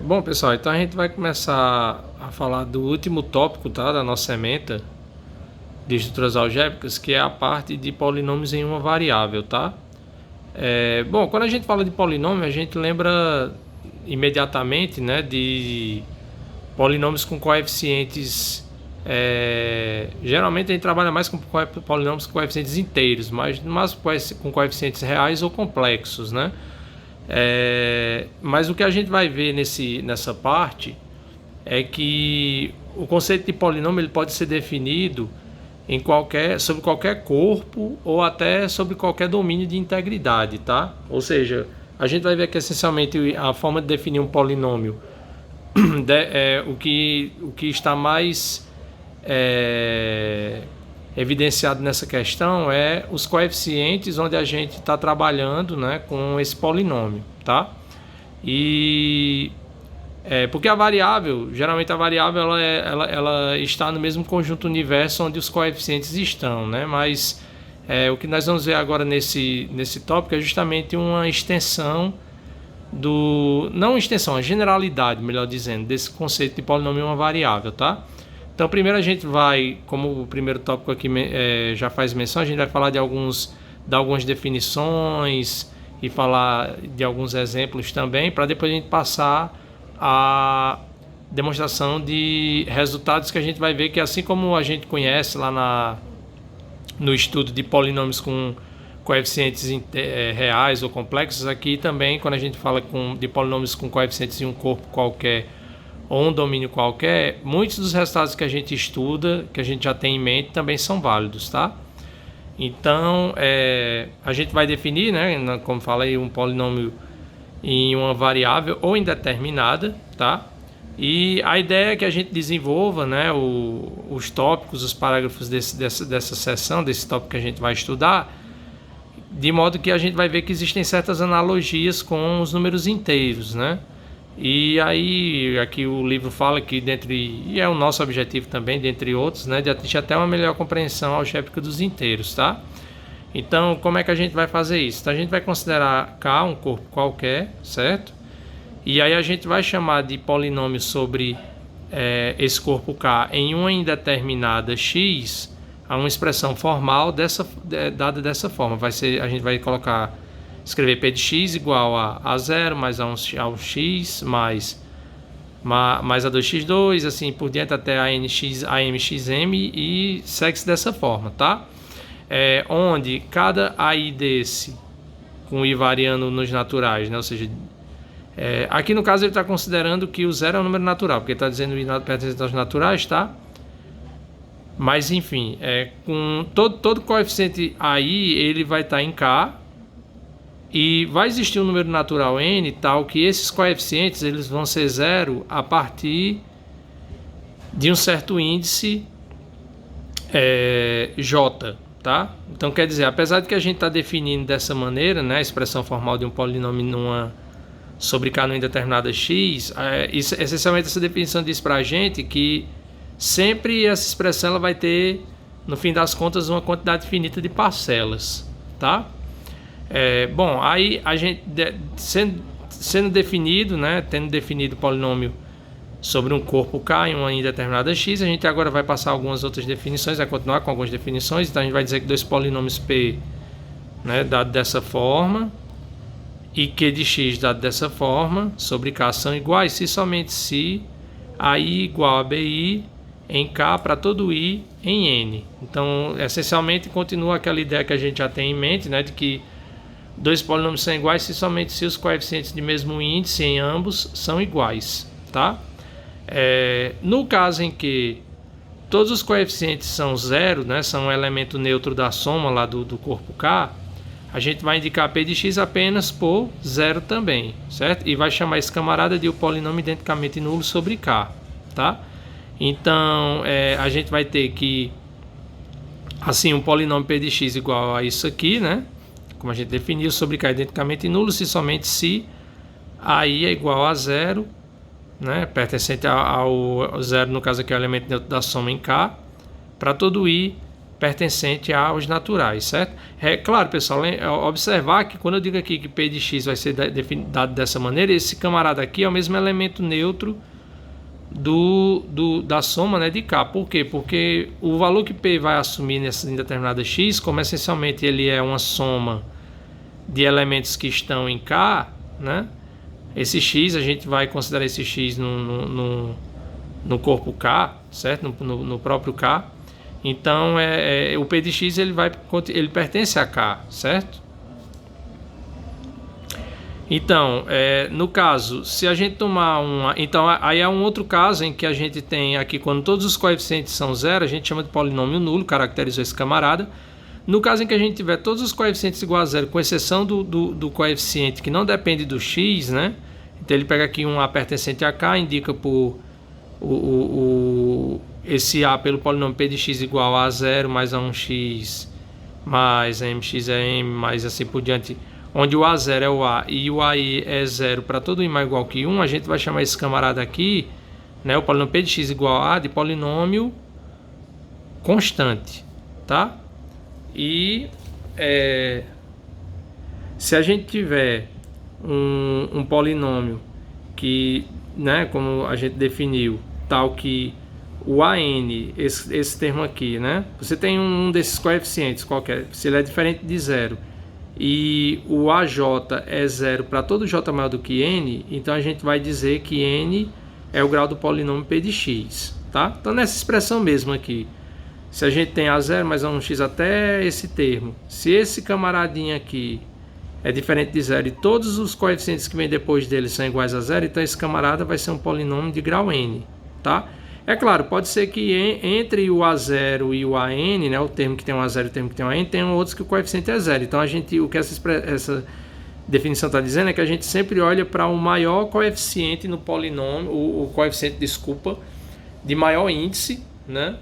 Bom, pessoal, então a gente vai começar a falar do último tópico, tá, da nossa ementa de estruturas algébricas, que é a parte de polinômios em uma variável, tá? Bom, quando a gente fala de polinômio, a gente lembra imediatamente, né, de polinômios com coeficientes. Geralmente a gente trabalha mais com polinômios com coeficientes inteiros, mas com coeficientes reais ou complexos, né? Mas o que a gente vai ver nessa parte é que o conceito de polinômio ele pode ser definido sobre qualquer corpo ou até sobre qualquer domínio de integridade, tá? Ou seja, a gente vai ver que essencialmente a forma de definir um polinômio o que está mais evidenciado nessa questão é os coeficientes onde a gente está trabalhando, né, com esse polinômio, tá? Porque geralmente a variável ela está no mesmo conjunto universo onde os coeficientes estão, né? Mas o que nós vamos ver agora nesse tópico é justamente uma extensão não extensão, a generalidade, melhor dizendo, desse conceito de polinômio em uma variável, tá? Então, primeiro a gente vai, como o primeiro tópico aqui já faz menção, a gente vai falar de algumas definições e falar de alguns exemplos também, para depois a gente passar a demonstração de resultados que a gente vai ver que, assim como a gente conhece lá no estudo de polinômios com coeficientes reais ou complexos, aqui também, quando a gente fala de polinômios com coeficientes em um corpo qualquer ou um domínio qualquer, muitos dos resultados que a gente estuda, que a gente já tem em mente, também são válidos, tá? Então, a gente vai definir, né, como falei, um polinômio em uma variável ou indeterminada, tá? E a ideia é que a gente desenvolva, né, os tópicos, os parágrafos dessa seção, desse tópico que a gente vai estudar, de modo que a gente vai ver que existem certas analogias com os números inteiros, né? E aí, aqui o livro fala que e é o nosso objetivo também, dentre outros, né, de atingir até uma melhor compreensão algébrica dos inteiros, tá? Então, como é que a gente vai fazer isso? Então, a gente vai considerar K um corpo qualquer, certo? E aí a gente vai chamar de polinômio sobre esse corpo K em uma indeterminada X a uma expressão formal dada dessa forma. A gente vai escrever P de x igual a 0 mais ao x mais a 2x2, assim por diante até a mxm e segue-se dessa forma, tá? Onde cada AI desse, com I variando nos naturais, né? Ou seja, aqui no caso ele está considerando que o zero é um número natural, porque ele está dizendo que pertence aos naturais, tá? Mas enfim, com todo coeficiente AI ele vai estar em K e vai existir um número natural N tal que esses coeficientes eles vão ser zero a partir de um certo índice J, tá? Então quer dizer, apesar de que a gente está definindo dessa maneira, né, a expressão formal de um polinômio sobre K numa indeterminada X, essencialmente essa definição diz pra gente que sempre essa expressão ela vai ter, no fim das contas, uma quantidade finita de parcelas, tá? Bom, aí a gente sendo definido, né, tendo definido o polinômio sobre um corpo K em uma indeterminada X, a gente agora vai passar algumas outras definições, vai continuar com algumas definições. Então a gente vai dizer que dois polinômios P, né, dado dessa forma, e Q de X dado dessa forma, sobre K são iguais se somente se AI igual a BI em K para todo I em N. Então, essencialmente, continua aquela ideia que a gente já tem em mente, né, de que dois polinômios são iguais se somente se os coeficientes de mesmo índice em ambos são iguais, tá? No caso em que todos os coeficientes são zero, né, são um elemento neutro da soma lá do corpo K, a gente vai indicar P de x apenas por zero também, certo? E vai chamar esse camarada de o polinômio identicamente nulo sobre K, tá? Então, a gente vai ter que, assim, um polinômio P de x igual a isso aqui, né? Como a gente definiu, sobre K identicamente nulo, se somente se AI é igual a zero, né? Pertencente ao zero, no caso aqui é o elemento neutro da soma em K, para todo I pertencente aos naturais, certo? É claro, pessoal, observar que quando eu digo aqui que P de x vai ser dado dessa maneira, esse camarada aqui é o mesmo elemento neutro da soma, né, de K. Por quê? Porque o valor que P vai assumir nessa indeterminada x, como essencialmente ele é uma soma de elementos que estão em K, né? Esse x, a gente vai considerar esse x no corpo K, certo? No próprio K. Então, o P de x ele pertence a K, certo? Então, no caso, se a gente tomar uma... Então, aí é um outro caso em que a gente tem aqui, quando todos os coeficientes são zero, a gente chama de polinômio nulo, caracterizou esse camarada. No caso em que a gente tiver todos os coeficientes igual a zero, com exceção do coeficiente que não depende do x, né? Então, ele pega aqui um A pertencente a K, indica por esse A pelo polinômio P de x igual a 0 mais A1x mais mx é m, mais assim por diante, onde o A0 é o A e o AI é 0 para todo i igual que 1, a gente vai chamar esse camarada aqui, né, o polinômio P de x igual a de polinômio constante, tá? E se a gente tiver um polinômio que, né, como a gente definiu, tal que o AN, esse termo aqui, né, você tem um desses coeficientes qualquer, se ele é diferente de zero, e o AJ é zero para todo j maior do que n, então a gente vai dizer que n é o grau do polinômio P de x, tá? Então nessa expressão mesmo aqui, se a gente tem A0 mais A1x até esse termo, se esse camaradinho aqui é diferente de zero e todos os coeficientes que vêm depois dele são iguais a zero, então esse camarada vai ser um polinômio de grau n, tá? É claro, pode ser que entre o A0 e o AN, né, o termo que tem um A0 e o termo que tem um AN, tenham outros que o coeficiente é zero. Então, o que essa definição está dizendo é que a gente sempre olha para o maior coeficiente no polinômio, o coeficiente, desculpa, de maior índice, né,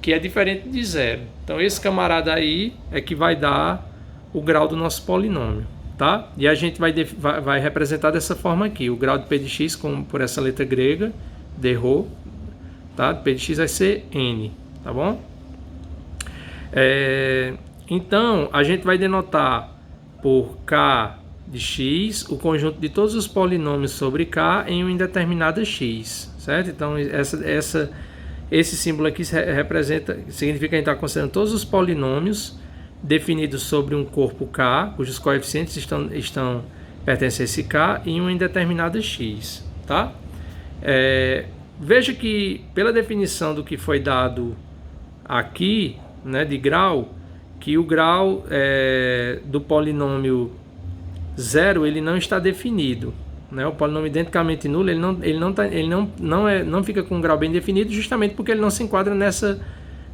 que é diferente de zero. Então, esse camarada aí é que vai dar o grau do nosso polinômio, tá? E a gente vai representar dessa forma aqui, o grau de P de x por essa letra grega, de rho, tá? P de x vai ser n, tá bom? Então, a gente vai denotar por k de x o conjunto de todos os polinômios sobre k em uma indeterminada x, certo? Então, esse símbolo aqui significa que a gente está considerando todos os polinômios definidos sobre um corpo k, cujos coeficientes pertencem a esse k, em uma indeterminada x, tá? Veja que, pela definição do que foi dado aqui, né, de grau, que o grau do polinômio zero ele não está definido, né? O polinômio identicamente nulo não fica com um grau bem definido, justamente porque ele não se enquadra nessa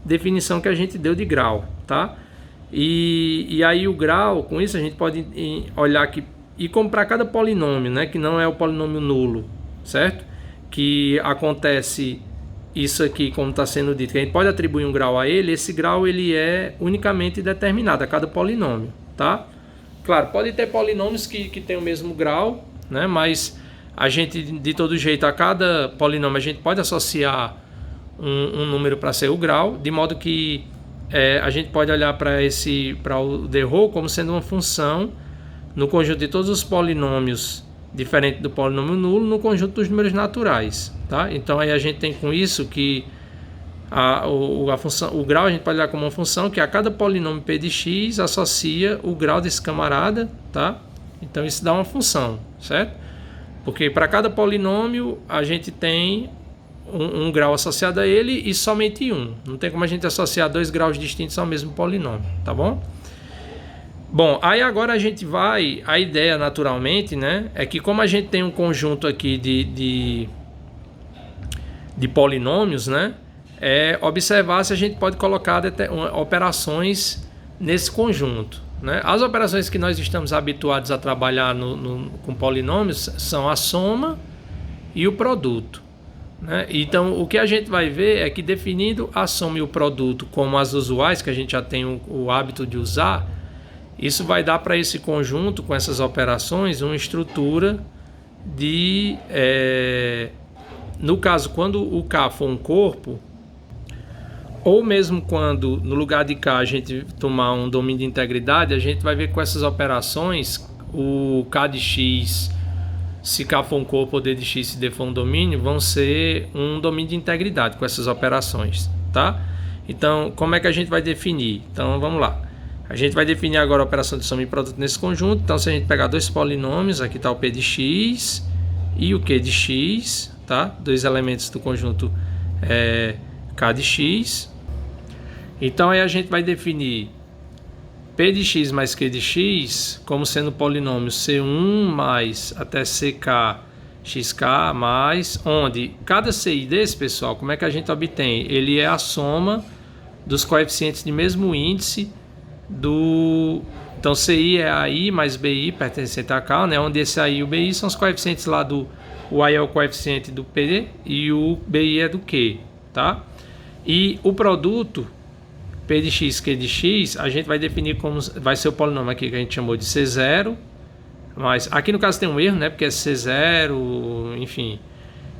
definição que a gente deu de grau, tá? E aí o grau, com isso a gente pode olhar aqui e comprar cada polinômio, né, que não é o polinômio nulo, certo? Que acontece isso aqui, como está sendo dito, que a gente pode atribuir um grau a ele, esse grau ele é unicamente determinado a cada polinômio, tá? Claro, pode ter polinômios que tem o mesmo grau, né? Mas a gente, de todo jeito, a cada polinômio a gente pode associar um número para ser o grau, de modo que a gente pode olhar para o de rho como sendo uma função no conjunto de todos os polinômios diferente do polinômio nulo no conjunto dos números naturais, tá? Então aí a gente tem com isso que o grau a gente pode olhar como uma função que a cada polinômio P de x associa o grau desse camarada, tá? Então isso dá uma função, certo? Porque para cada polinômio a gente tem um grau associado a ele e somente um. Não tem como a gente associar dois graus distintos ao mesmo polinômio, tá bom? Bom, aí agora a gente vai... A ideia, naturalmente, né, é que como a gente tem um conjunto aqui de polinômios, né, observar se a gente pode colocar operações nesse conjunto, né? As operações que nós estamos habituados a trabalhar com polinômios são a soma e o produto, né? Então, o que a gente vai ver é que definindo a soma e o produto como as usuais, que a gente já tem o hábito de usar, isso vai dar para esse conjunto, com essas operações, uma estrutura no caso, quando o K for um corpo, ou mesmo quando no lugar de K a gente tomar um domínio de integridade, a gente vai ver que com essas operações o K de X, se K for um corpo ou D de X se D for um domínio, vão ser um domínio de integridade com essas operações, tá? Então, como é que a gente vai definir? Então, vamos lá. A gente vai definir agora a operação de soma e produto nesse conjunto. Então, se a gente pegar dois polinômios, aqui está o P de X e o Q de X, tá? Dois elementos do conjunto K de X. Então, aí a gente vai definir P de X mais Q de X como sendo o polinômio C1 mais até CK XK mais, onde cada CI desse, pessoal, como é que a gente obtém? Ele é a soma dos coeficientes de mesmo índice do... Então, CI é AI mais BI pertencente a K, né? Onde esse AI e o BI são os coeficientes lá do... O AI é o coeficiente do P e o BI é do Q, tá? E o produto P de X, Q de X, a gente vai definir como... Vai ser o polinômio aqui que a gente chamou de C0, mas aqui no caso tem um erro, né? Porque é C0, enfim.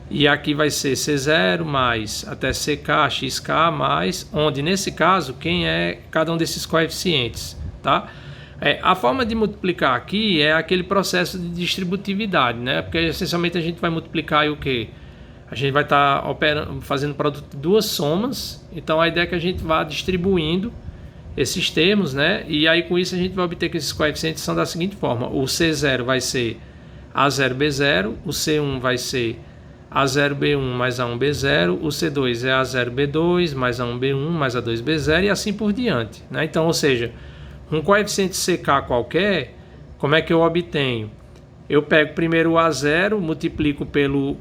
E aqui vai ser C0 mais até CK, XK mais, onde nesse caso, quem é cada um desses coeficientes, tá? A forma de multiplicar aqui é aquele processo de distributividade, né? Porque essencialmente a gente vai multiplicar aí o quê? A gente vai estar fazendo produto de duas somas, então a ideia é que a gente vá distribuindo esses termos, né? E aí com isso a gente vai obter que esses coeficientes são da seguinte forma: o C0 vai ser A0B0, o C1 vai ser A0B1 mais A1B0, o C2 é A0B2 mais A1B1 mais A2B0 e assim por diante, né? Então, ou seja, um coeficiente CK qualquer, como é que eu obtenho? Eu pego primeiro o A0, multiplico pelo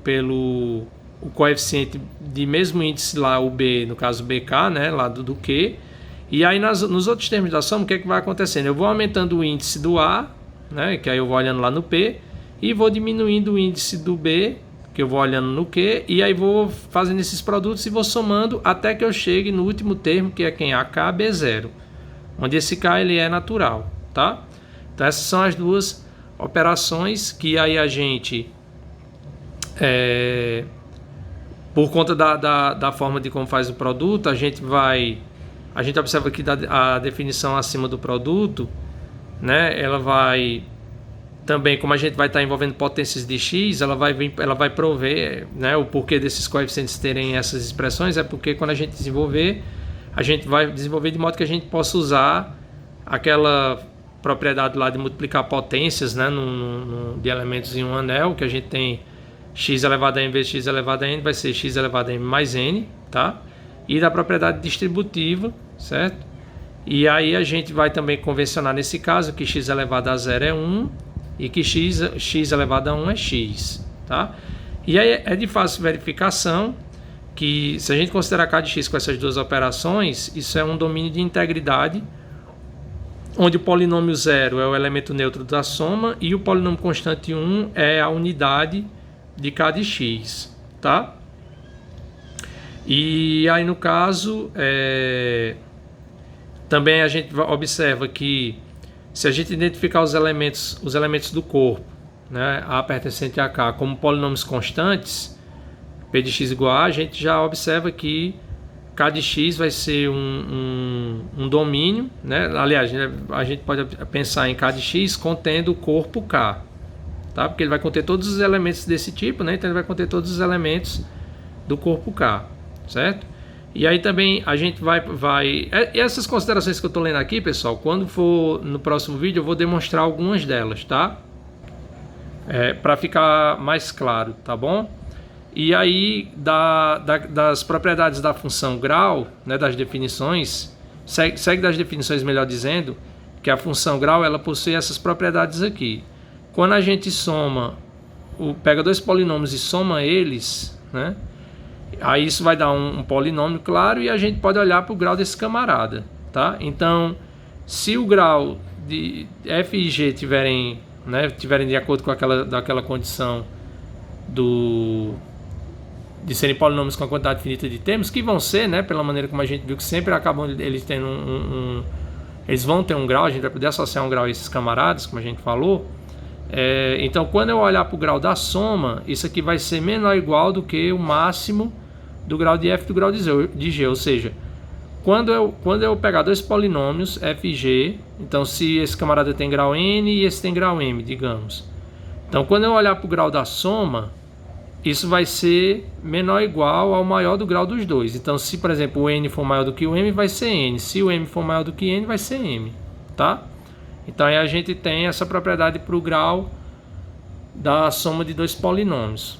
o coeficiente de mesmo índice lá, o B, no caso BK, né? Lá do Q. E aí nos outros termos da soma, o que é que vai acontecendo? Eu vou aumentando o índice do A, né, que aí eu vou olhando lá no P, e vou diminuindo o índice do B, que eu vou olhando no Q, e aí vou fazendo esses produtos e vou somando até que eu chegue no último termo, que é quem? AKB0, onde esse K ele é natural, tá? Então essas são as duas operações que aí a gente, por conta da forma de como faz o produto, a gente observa que a definição acima do produto, né, ela vai também, como a gente vai estar envolvendo potências de x, ela vai prover, né, o porquê desses coeficientes terem essas expressões, é porque quando a gente desenvolver, a gente vai desenvolver de modo que a gente possa usar aquela propriedade lá de multiplicar potências, né, de elementos em um anel, que a gente tem x elevado a n vezes x elevado a n, vai ser x elevado a n mais n, tá? E da propriedade distributiva, certo? E aí a gente vai também convencionar nesse caso que x elevado a 0 é 1 e que x elevado a 1 é x, tá? E aí é de fácil verificação que se a gente considerar k de x com essas duas operações, isso é um domínio de integridade, onde o polinômio 0 é o elemento neutro da soma e o polinômio constante 1 é a unidade de k de x, tá? E aí no caso, também a gente observa que se a gente identificar os elementos do corpo, né, A pertencente a K, como polinômios constantes, P de x igual a gente já observa que K de x vai ser um domínio, né? Aliás, a gente pode pensar em K de x contendo o corpo K, tá? Porque ele vai conter todos os elementos desse tipo, né? Então ele vai conter todos os elementos do corpo K, certo? E aí também a gente essas considerações que eu estou lendo aqui, pessoal, quando for no próximo vídeo eu vou demonstrar algumas delas, tá? Para ficar mais claro, tá bom? E aí das propriedades da função grau, né, das definições, segue das definições, melhor dizendo, que a função grau ela possui essas propriedades aqui. Quando a gente pega dois polinômios e soma eles, né? Aí isso vai dar um polinômio, claro, e a gente pode olhar para o grau desse camarada, tá? Então, se o grau de f e g tiverem de acordo com daquela condição de serem polinômios com a quantidade finita de termos, que vão ser, né, pela maneira como a gente viu que sempre acabam eles tendo eles vão ter um grau, a gente vai poder associar um grau a esses camaradas, como a gente falou. Então, quando eu olhar para o grau da soma, isso aqui vai ser menor ou igual do que o máximo do grau de f do grau de g, ou seja, quando eu pegar dois polinômios f e g, então se esse camarada tem grau n e esse tem grau m, digamos. Então quando eu olhar para o grau da soma, isso vai ser menor ou igual ao maior do grau dos dois. Então se, por exemplo, o n for maior do que o m, vai ser n. Se o m for maior do que n, vai ser m, tá? Então aí a gente tem essa propriedade para o grau da soma de dois polinômios,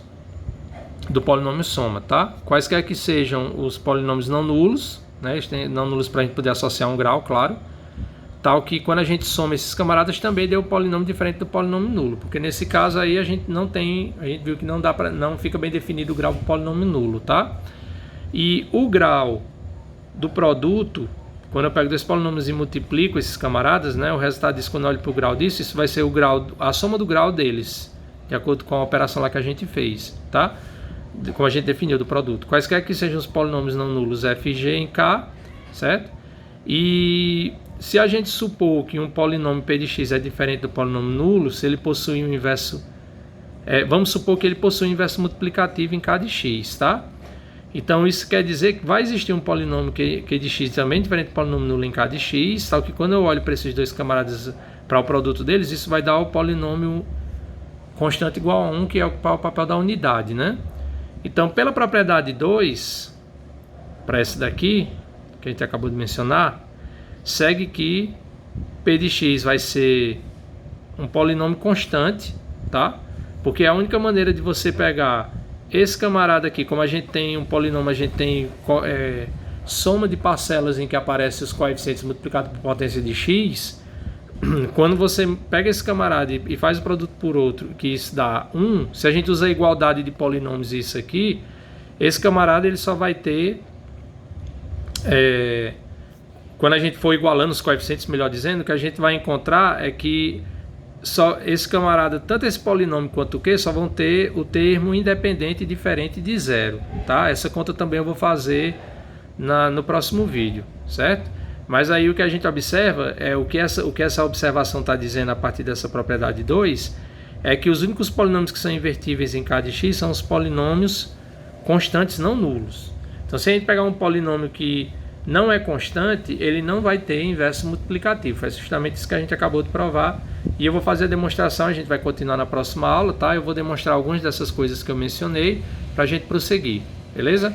do polinômio soma, tá? Quaisquer que sejam os polinômios não nulos, né? Eles têm não nulos para a gente poder associar um grau, claro. Tal que quando a gente soma esses camaradas também deu um polinômio diferente do polinômio nulo, porque nesse caso aí a gente viu que não fica bem definido o grau do polinômio nulo, tá? E o grau do produto, quando eu pego dois polinômios e multiplico esses camaradas, né? O resultado disso, quando eu olho para o grau disso, isso vai ser a soma do grau deles, de acordo com a operação lá que a gente fez, tá? Como a gente definiu do produto. Quaisquer que sejam os polinômios não nulos f e g em K, certo? E se a gente supor que um polinômio p de x é diferente do polinômio nulo, se ele possui um inverso... vamos supor que ele possui um inverso multiplicativo em K de x, tá? Então isso quer dizer que vai existir um polinômio Q de x também diferente do polinômio nulo em K de x, tal que quando eu olho para esses dois camaradas, para o produto deles, isso vai dar o polinômio constante igual a 1, que é o papel da unidade, né? Então, pela propriedade 2, para esse daqui, que a gente acabou de mencionar, segue que p de x vai ser um polinômio constante, tá? Porque a única maneira de você pegar esse camarada aqui, como a gente tem um polinômio, a gente tem soma de parcelas em que aparecem os coeficientes multiplicados por potência de x. Quando você pega esse camarada e faz o produto por outro, que isso dá 1, se a gente usa a igualdade de polinômios isso aqui, esse camarada ele só vai ter, quando a gente for igualando os coeficientes, melhor dizendo, o que a gente vai encontrar é que só esse camarada, tanto esse polinômio quanto o Q, só vão ter o termo independente e diferente de zero, tá? Essa conta também eu vou fazer no próximo vídeo, certo? Mas aí o que a gente observa, o que essa observação está dizendo a partir dessa propriedade 2, é que os únicos polinômios que são invertíveis em K de x são os polinômios constantes não nulos. Então se a gente pegar um polinômio que não é constante, ele não vai ter inverso multiplicativo. É justamente isso que a gente acabou de provar. E eu vou fazer a demonstração, a gente vai continuar na próxima aula, tá? Eu vou demonstrar algumas dessas coisas que eu mencionei para a gente prosseguir, beleza?